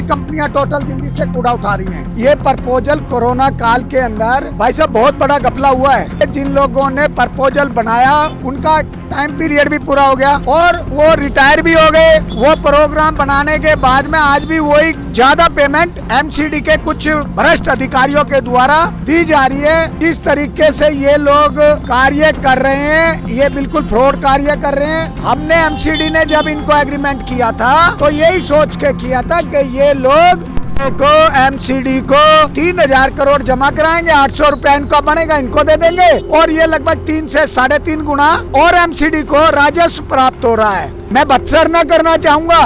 4 कंपनियां टोटल दिल्ली से कूड़ा उठा रही हैं। ये प्रपोजल कोरोना काल के अंदर भाई साहब बहुत बड़ा घपला हुआ है। जिन लोगों ने प्रपोजल बनाया उनका टाइम पीरियड भी पूरा हो गया और वो रिटायर भी हो गए। वो प्रोग्राम बनाने के बाद में आज भी वही ज्यादा पेमेंट एमसीडी के कुछ भ्रष्ट अधिकारियों के द्वारा दी जा रही है। जिस तरीके से ये लोग कार्य कर रहे हैं, ये बिल्कुल फ्रॉड कार्य कर रहे हैं। हमने एमसीडी ने जब इनको एग्रीमेंट किया था तो यही सोच के किया था कि ये लोग को एमसीडी को 3000 करोड़ जमा कराएंगे, 800 रुपया इनको बनेगा, इनको दे देंगे और ये लगभग 3 से 3.5 गुना और एमसीडी को राजस्व प्राप्त हो रहा है। मैं बदसर न करना चाहूंगा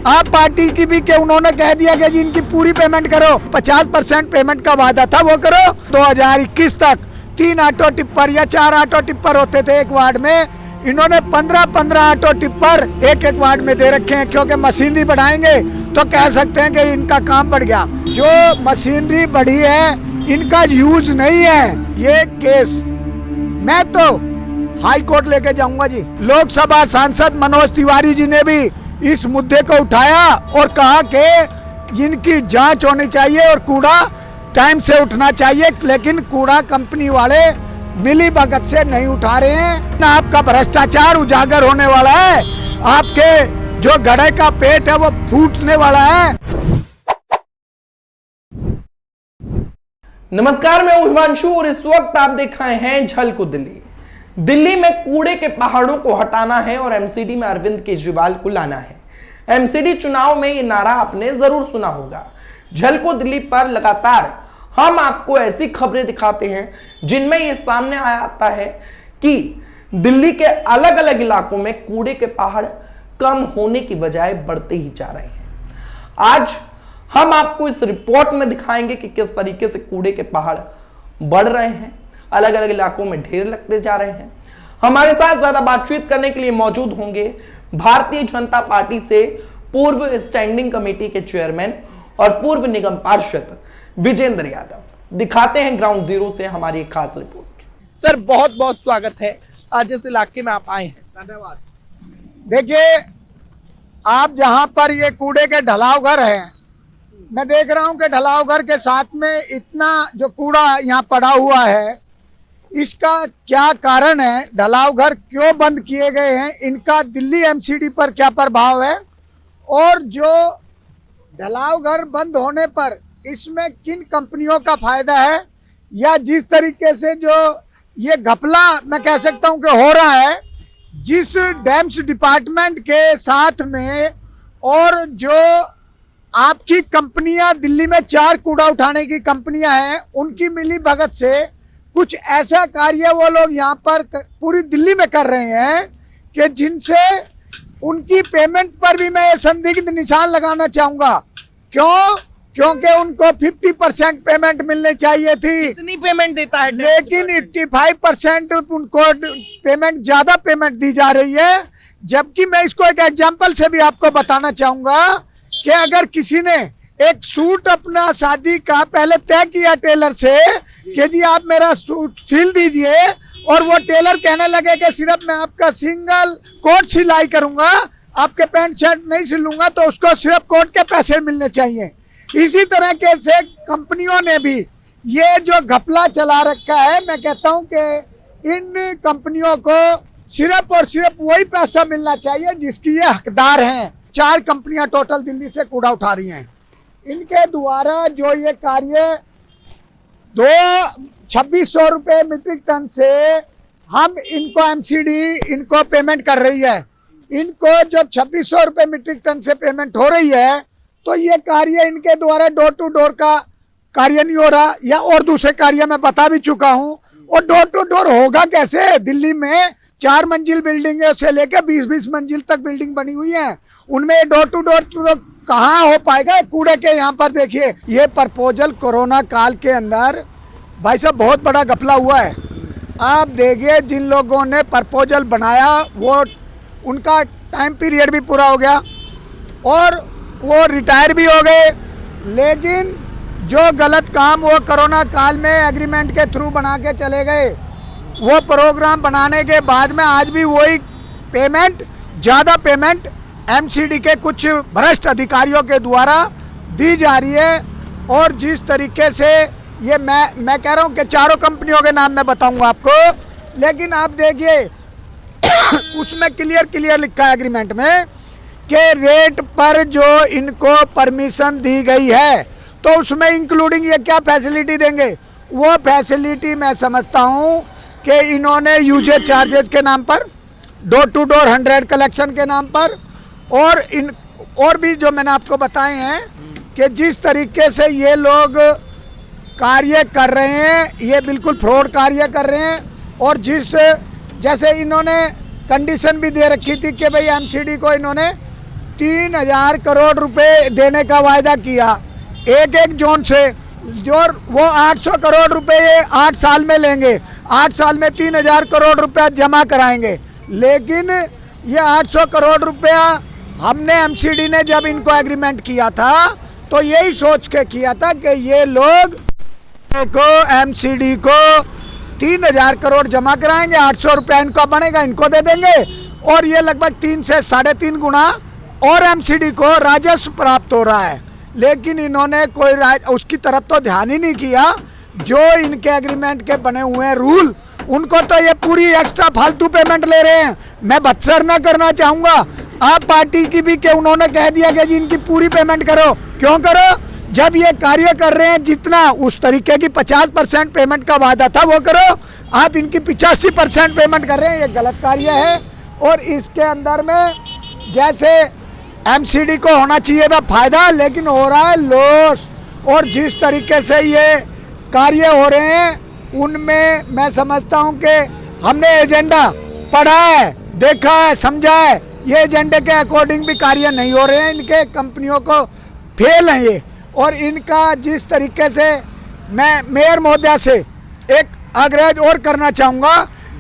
आप पार्टी की भी कि उन्होंने कह दिया कि जी इनकी पूरी पेमेंट करो। 50% पेमेंट का वादा था वो करो। 2021 तक 3 ऑटो टिप्पर या 4 ऑटो टिप्पर होते थे एक वार्ड में, इन्होंने 15-15 ऑटो टिप्पर एक वार्ड में दे रखे हैं। क्योंकि मशीनरी बढ़ाएंगे तो कह सकते हैं कि इनका काम बढ़ गया। जो मशीनरी बढ़ी है इनका यूज नहीं है। ये केस मैं तो हाई कोर्ट लेके जाऊंगा जी। लोकसभा सांसद मनोज तिवारी जी ने भी इस मुद्दे को उठाया और कहा कि इनकी जांच होनी चाहिए और कूड़ा टाइम से उठना चाहिए। लेकिन कूड़ा कंपनी वाले मिली भगत से नहीं उठा रहे हैं। आपका भ्रष्टाचार उजागर होने वाला है। आपके जो गड़े का पेट है वो फूटने वाला है। नमस्कार, मैं हिमांशु और इस वक्त आप देख रहे हैं झलको दिल्ली। दिल्ली में कूड़े के पहाड़ों को हटाना है और एमसीडी में अरविंद केजरीवाल को लाना है। एमसीडी चुनाव में ये नारा आपने जरूर सुना होगा। झलको दिल्ली पर लगातार हम आपको ऐसी खबरें दिखाते हैं जिनमें यह सामने आता है कि दिल्ली के अलग अलग इलाकों में कूड़े के पहाड़ कम होने की बजाय बढ़ते ही जा रहे हैं। आज हम आपको इस रिपोर्ट में दिखाएंगे कि किस तरीके से कूड़े के पहाड़ बढ़ रहे हैं, अलग अलग इलाकों में ढेर लगते जा रहे हैं। हमारे साथ ज्यादा बातचीत करने के लिए मौजूद होंगे भारतीय जनता पार्टी से पूर्व स्टैंडिंग कमेटी के चेयरमैन और पूर्व निगम पार्षद विजेंद्र यादव। दिखाते हैं ग्राउंड जीरो से हमारी एक खास रिपोर्ट। सर, बहुत बहुत स्वागत है आज इस इलाके में आप आए हैं। धन्यवाद। देखिए, आप जहां पर ये कूड़े के ढलाव घर हैं, मैं देख रहा हूं कि ढलाव घर के साथ में इतना जो कूड़ा यहाँ पड़ा हुआ है, इसका क्या कारण है? ढलाव घर क्यों बंद किए गए हैं? इनका दिल्ली एमसीडी पर क्या प्रभाव है? और जो ढलाव घर बंद होने पर इसमें किन कंपनियों का फायदा है? या जिस तरीके से जो ये घपला मैं कह सकता हूं कि हो रहा है, जिस डैम्स डिपार्टमेंट के साथ में और जो आपकी कंपनियां दिल्ली में 4 कूड़ा उठाने की कंपनियां हैं, उनकी मिली भगत से कुछ ऐसा कार्य वो लोग यहाँ पर पूरी दिल्ली में कर रहे हैं कि जिनसे उनकी पेमेंट पर भी मैं संदिग्ध निशान लगाना चाहूंगा। क्यों? क्योंकि उनको 50% पेमेंट मिलनी चाहिए थी। कितनी पेमेंट देता है? लेकिन 85% उनको पेमेंट ज्यादा पेमेंट दी जा रही है। जबकि मैं इसको एक एग्जांपल से भी आपको बताना चाहूंगा कि अगर किसी ने एक सूट अपना शादी का पहले तय किया टेलर से कि जी आप मेरा सूट सिल दीजिए, और वो टेलर कहने लगे कि सिर्फ मैं आपका सिंगल कोट सिलाई करूंगा, आपके पैंट शर्ट नहीं सिलूंगा, तो उसको सिर्फ कोट के पैसे मिलने चाहिए। इसी तरह के से कंपनियों ने भी ये जो घपला चला रखा है, मैं कहता हूं कि इन कंपनियों को सिर्फ और सिर्फ वही पैसा मिलना चाहिए जिसकी ये हकदार हैं। 4 कंपनियां टोटल दिल्ली से कूड़ा उठा रही हैं। इनके द्वारा जो ये कार्य 2600 रुपये मीट्रिक टन से हम इनको एमसीडी इनको पेमेंट कर रही है। इनको जब 2600 रुपये मीट्रिक टन से पेमेंट हो रही है तो ये कार्य इनके द्वारा डोर टू डोर का कार्य नहीं हो रहा, या और दूसरे कार्य मैं बता भी चुका हूँ। और डोर टू डोर होगा कैसे? दिल्ली में 4 मंजिल बिल्डिंग से लेकर 20-20 मंजिल तक बिल्डिंग बनी हुई है, उनमें डोर टू डोर कहाँ हो पाएगा? कूड़े के यहाँ पर देखिए, ये प्रपोजल कोरोना काल के अंदर भाई साहब बहुत बड़ा घपला हुआ है। आप देखिए, जिन लोगों ने प्रपोजल बनाया वो उनका टाइम पीरियड भी पूरा हो गया और वो रिटायर भी हो गए। लेकिन जो गलत काम वो कोरोना काल में एग्रीमेंट के थ्रू बना के चले गए, वो प्रोग्राम बनाने के बाद में आज भी वही पेमेंट, ज़्यादा पेमेंट एमसीडी के कुछ भ्रष्ट अधिकारियों के द्वारा दी जा रही है। और जिस तरीके से ये मैं कह रहा हूँ कि चारों कंपनियों के नाम मैं बताऊंगा आपको, लेकिन आप देखिए उसमें क्लियर लिखा है एग्रीमेंट में कि रेट पर जो इनको परमिशन दी गई है तो उसमें इंक्लूडिंग ये क्या फैसिलिटी देंगे, वो फैसिलिटी मैं समझता हूँ कि इन्होंने यूजेज चार्जेस के नाम पर, डोर टू डोर 100 कलेक्शन के नाम पर, और भी जो मैंने आपको बताए हैं कि जिस तरीके से ये लोग कार्य कर रहे हैं ये बिल्कुल फ्रॉड कार्य कर रहे हैं। और जैसे इन्होंने कंडीशन भी दे रखी थी कि भाई एमसीडी को इन्होंने 3000 करोड़ रुपए देने का वायदा किया एक जोन से, जो वो 800 करोड़ रुपए ये 8 साल में लेंगे, 8 साल में 3000 करोड़ रुपया जमा कराएंगे। लेकिन ये 800 करोड़ रुपया हमने एमसीडी ने जब इनको एग्रीमेंट किया था तो यही सोच के किया था कि ये लोग को एमसीडी को 3000 करोड़ जमा कराएंगे, 800 रुपया इनको बनेगा, इनको दे देंगे और ये लगभग 3 से 3.5 गुना और एमसीडी को राजस्व प्राप्त हो रहा है। लेकिन इन्होंने कोई उसकी तरफ तो ध्यान ही नहीं किया। जो इनके एग्रीमेंट के बने हुए हैं रूल, उनको तो ये पूरी एक्स्ट्रा फालतू पेमेंट ले रहे हैं। मैं बदसर ना करना चाहूँगा आप पार्टी की भी कि उन्होंने कह दिया कि जी इनकी पूरी पेमेंट करो। क्यों करो? जब ये कार्य कर रहे हैं जितना उस तरीके की 50% पेमेंट का वादा था वो करो। आप इनकी 85% पेमेंट कर रहे हैं, ये गलत कार्य है। और इसके अंदर में जैसे एमसीडी को होना चाहिए था फायदा, लेकिन हो रहा है लॉस। और जिस तरीके से ये कार्य हो रहे हैं उनमें मैं समझता हूँ कि हमने एजेंडा पढ़ा है, देखा है, समझा है, ये एजेंडे के अकॉर्डिंग भी कार्य नहीं हो रहे हैं। इनके कंपनियों को फेल है ये। और इनका जिस तरीके से मैं मेयर महोदया से एक आग्रह और करना चाहूँगा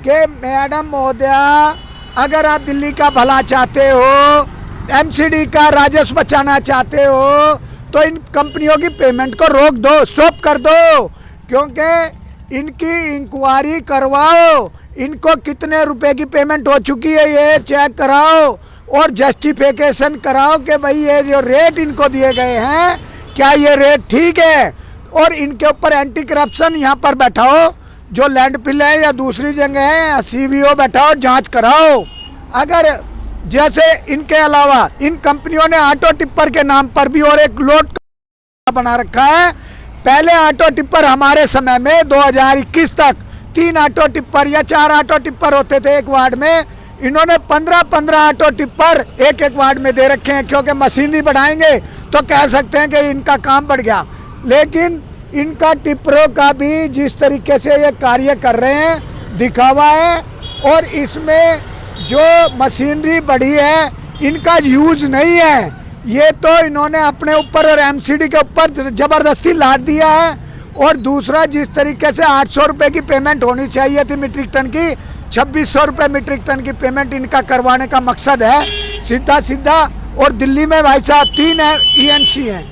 कि मैडम महोदया, अगर आप दिल्ली का भला चाहते हो, एमसीडी का राजस्व बचाना चाहते हो, तो इन कंपनियों की पेमेंट को रोक दो, स्टॉप कर दो। क्योंकि इनकी इंक्वायरी करवाओ, इनको कितने रुपए की पेमेंट हो चुकी है ये चेक कराओ और जस्टिफिकेशन कराओ कि भाई ये जो रेट इनको दिए गए हैं क्या ये रेट ठीक है। और इनके ऊपर एंटी करप्शन यहाँ पर बैठाओ, जो लैंडफिल है या दूसरी जगह है सीबीओ बैठाओ, जांच कराओ। अगर जैसे इनके अलावा इन कंपनियों ने ऑटो टिप्पर के नाम पर भी और एक लोड बना रखा है। पहले ऑटो टिप्पर हमारे समय में 2021 तक 3 ऑटो टिप्पर या 4 ऑटो टिप्पर होते थे एक वार्ड में। इन्होंने 15-15 ऑटो टिप्पर एक वार्ड में दे रखे हैं, क्योंकि मशीनरी बढ़ाएंगे तो कह सकते हैं कि इनका काम बढ़ गया। लेकिन इनका टिप्परों का भी जिस तरीके से ये कार्य कर रहे हैं दिखावा है। और इसमें जो मशीनरी बढ़ी है इनका यूज नहीं है, ये तो इन्होंने अपने ऊपर और एमसीडी के ऊपर ज़बरदस्ती लाद दिया है। और दूसरा, जिस तरीके से 800 रुपये की पेमेंट होनी चाहिए थी मीट्रिक टन की, 2600 रुपये मीट्रिक टन की पेमेंट इनका करवाने का मकसद है सीधा। और दिल्ली में भाई साहब 3 ENC हैं,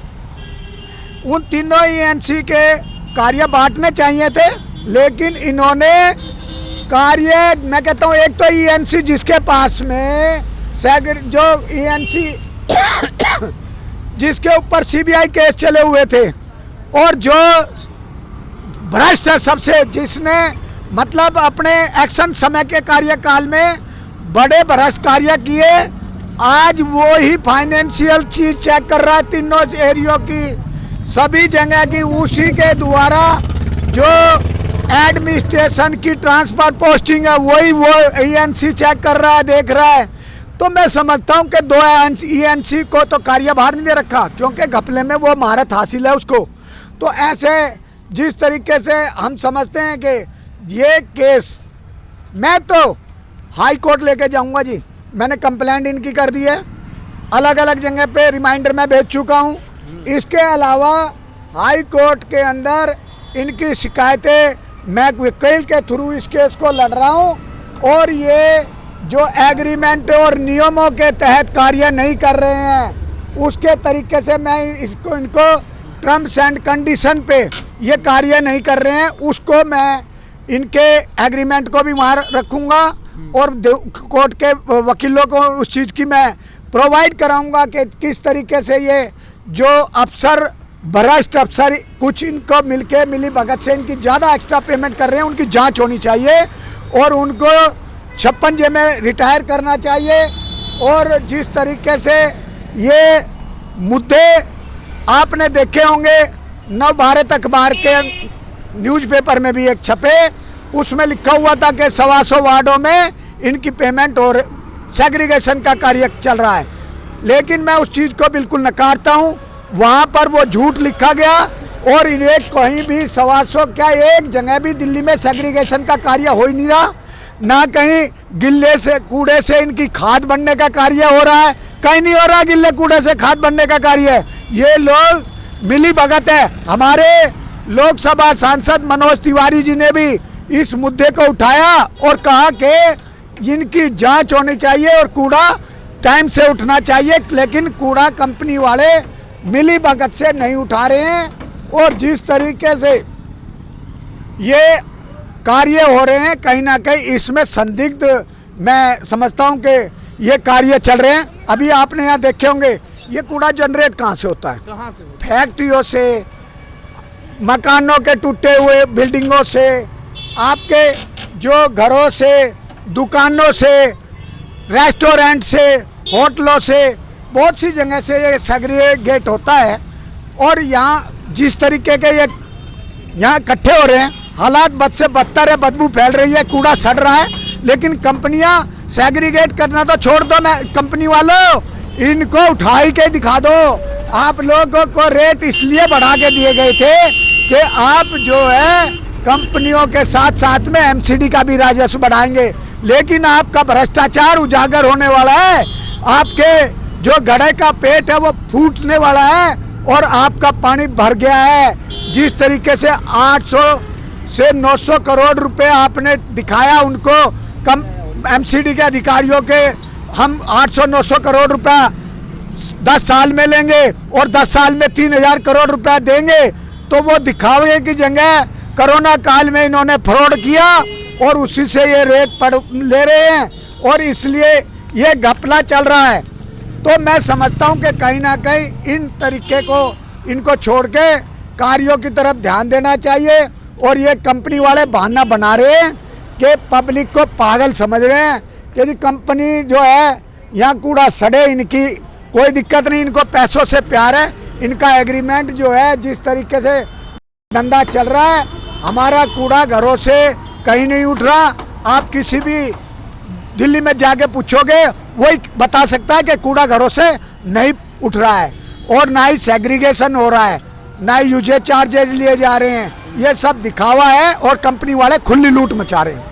उन तीनों ENC के कार्य बांटने चाहिए थे, लेकिन इन्होंने कार्य, मैं कहता हूँ एक तो ENC जिसके पास में जो ENC जिसके ऊपर CBI केस चले हुए थे और जो भ्रष्ट है सबसे, जिसने मतलब अपने एक्शन समय के कार्यकाल में बड़े भ्रष्ट कार्य किए, आज वो ही फाइनेंशियल चीज चेक कर रहा है तीनों एरियो की, सभी जगह की। उसी के द्वारा जो एडमिनिस्ट्रेशन की ट्रांसफर पोस्टिंग है वही वो ENC चेक कर रहा है, देख रहा है। तो मैं समझता हूँ कि 2 ENC को तो कार्यभार नहीं दे रखा, क्योंकि घपले में वो महारत हासिल है उसको। तो ऐसे जिस तरीके से हम समझते हैं कि ये केस, मैं तो हाई कोर्ट लेके जाऊंगा जी। मैंने कंप्लेंट इनकी कर दी है, अलग अलग जगह पे रिमाइंडर मैं भेज चुका हूँ। इसके अलावा हाई कोर्ट के अंदर इनकी शिकायतें मैं वकील के थ्रू इस केस को लड़ रहा हूँ। और ये जो एग्रीमेंट और नियमों के तहत कार्य नहीं कर रहे हैं, उसके तरीके से मैं इनको टर्म्स एंड कंडीशन पे ये कार्य नहीं कर रहे हैं, उसको मैं इनके एग्रीमेंट को भी वहाँ रखूँगा और कोर्ट के वकीलों को उस चीज़ की मैं प्रोवाइड कराऊंगा कि किस तरीके से ये जो अफसर भ्रष्ट अफसर कुछ इनको मिली भगत से इनकी ज़्यादा एक्स्ट्रा पेमेंट कर रहे हैं, उनकी जांच होनी चाहिए और उनको 56J में रिटायर करना चाहिए। और जिस तरीके से ये मुद्दे आपने देखे होंगे, नव भारत अखबार के न्यूज़पेपर में भी एक छपे, उसमें लिखा हुआ था कि 125 वार्डों में इनकी पेमेंट और सेग्रीगेशन का कार्य चल रहा है। लेकिन मैं उस चीज़ को बिल्कुल नकारता हूँ। वहाँ पर वो झूठ लिखा गया और इन्हें कहीं भी 125 क्या एक जगह भी दिल्ली में सेग्रीगेशन का कार्य हो ही नहीं रहा, ना कहीं गिल्ले से कूड़े से इनकी खाद बनने का कार्य हो रहा है, कहीं नहीं हो रहा गिल्ले कूड़े से खाद बनने का कार्य। ये लोग मिली भगत है। हमारे लोकसभा सांसद मनोज तिवारी जी ने भी इस मुद्दे को उठाया और कहा कि इनकी जांच होनी चाहिए और कूड़ा टाइम से उठना चाहिए, लेकिन कूड़ा कंपनी वाले मिली भगत से नहीं उठा रहे हैं। और जिस तरीके से ये कार्य हो रहे हैं, कहीं ना कहीं इसमें संदिग्ध मैं समझता हूं कि ये कार्य चल रहे हैं। अभी आपने यहाँ देखे होंगे ये कूड़ा जनरेट कहाँ से होता है? कहाँ से? फैक्ट्रियों से, मकानों के टूटे हुए बिल्डिंगों से, आपके जो घरों से, दुकानों से, रेस्टोरेंट से, होटलों से, बहुत सी जगह से ये सेग्रीगेट होता है। और यहाँ जिस तरीके के ये यहाँ इकट्ठे हो रहे हैं, हालात बद से बदतर है, बदबू फैल रही है, कूड़ा सड़ रहा है, लेकिन कंपनियां सेग्रीगेट करना तो छोड़ दो। मैं कंपनी वालों, इनको उठा ही के दिखा दो। आप लोगों को रेट इसलिए बढ़ा के दिए गए थे कि आप जो है कंपनियों के साथ साथ में एमसीडी का भी राजस्व बढ़ाएंगे, लेकिन आपका भ्रष्टाचार उजागर होने वाला है। आपके जो घड़े का पेट है वो फूटने वाला है और आपका पानी भर गया है। जिस तरीके से 800 से 900 करोड़ रुपए आपने दिखाया उनको, कम एमसीडी के अधिकारियों के, हम 800-900 करोड़ रुपया 10 साल में लेंगे और 10 साल में 3000 करोड़ रुपया देंगे, तो वो दिखावे की जगह कोरोना काल में इन्होंने फ्रॉड किया और उसी से ये रेट ले रहे हैं और इसलिए ये घपला चल रहा है। तो मैं समझता हूँ कि कहीं ना कहीं इन तरीके को इनको छोड़ के कार्यों की तरफ ध्यान देना चाहिए। और ये कंपनी वाले बहाना बना रहे हैं कि पब्लिक को पागल समझ रहे हैं कि जी कंपनी जो है यहाँ कूड़ा सड़े, इनकी कोई दिक्कत नहीं, इनको पैसों से प्यार है। इनका एग्रीमेंट जो है जिस तरीके से धंधा चल रहा है, हमारा कूड़ा घरों से कहीं नहीं उठ रहा। आप किसी भी दिल्ली में जाके पूछोगे, वही बता सकता है कि कूड़ा घरों से नहीं उठ रहा है और ना ही सेग्रीगेशन हो रहा है, ना ही यूजेज चार्जेस लिए जा रहे हैं। ये सब दिखावा है और कंपनी वाले खुली लूट मचा रहे हैं।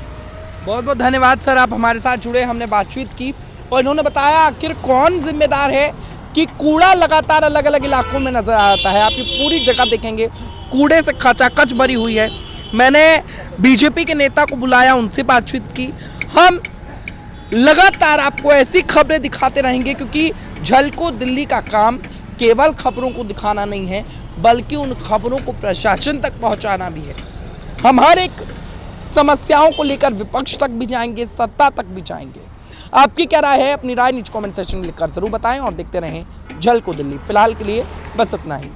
बहुत बहुत धन्यवाद सर, आप हमारे साथ जुड़े, हमने बातचीत की और इन्होंने बताया आखिर कौन जिम्मेदार है कि कूड़ा लगातार अलग अलग इलाकों में नजर आता है। आप ये पूरी जगह देखेंगे कूड़े से खचाखच भरी हुई है। मैंने बीजेपी के नेता को बुलाया, उनसे बातचीत की। हम लगातार आपको ऐसी खबरें दिखाते रहेंगे क्योंकि झलको दिल्ली का काम केवल खबरों को दिखाना नहीं है, बल्कि उन खबरों को प्रशासन तक पहुंचाना भी है। हम हर एक समस्याओं को लेकर विपक्ष तक भी जाएंगे, सत्ता तक भी जाएंगे। आपकी क्या राय है? अपनी राय नीचे कमेंट सेक्शन में लिखकर जरूर बताएं और देखते रहें झलको दिल्ली। फिलहाल के लिए बस इतना ही।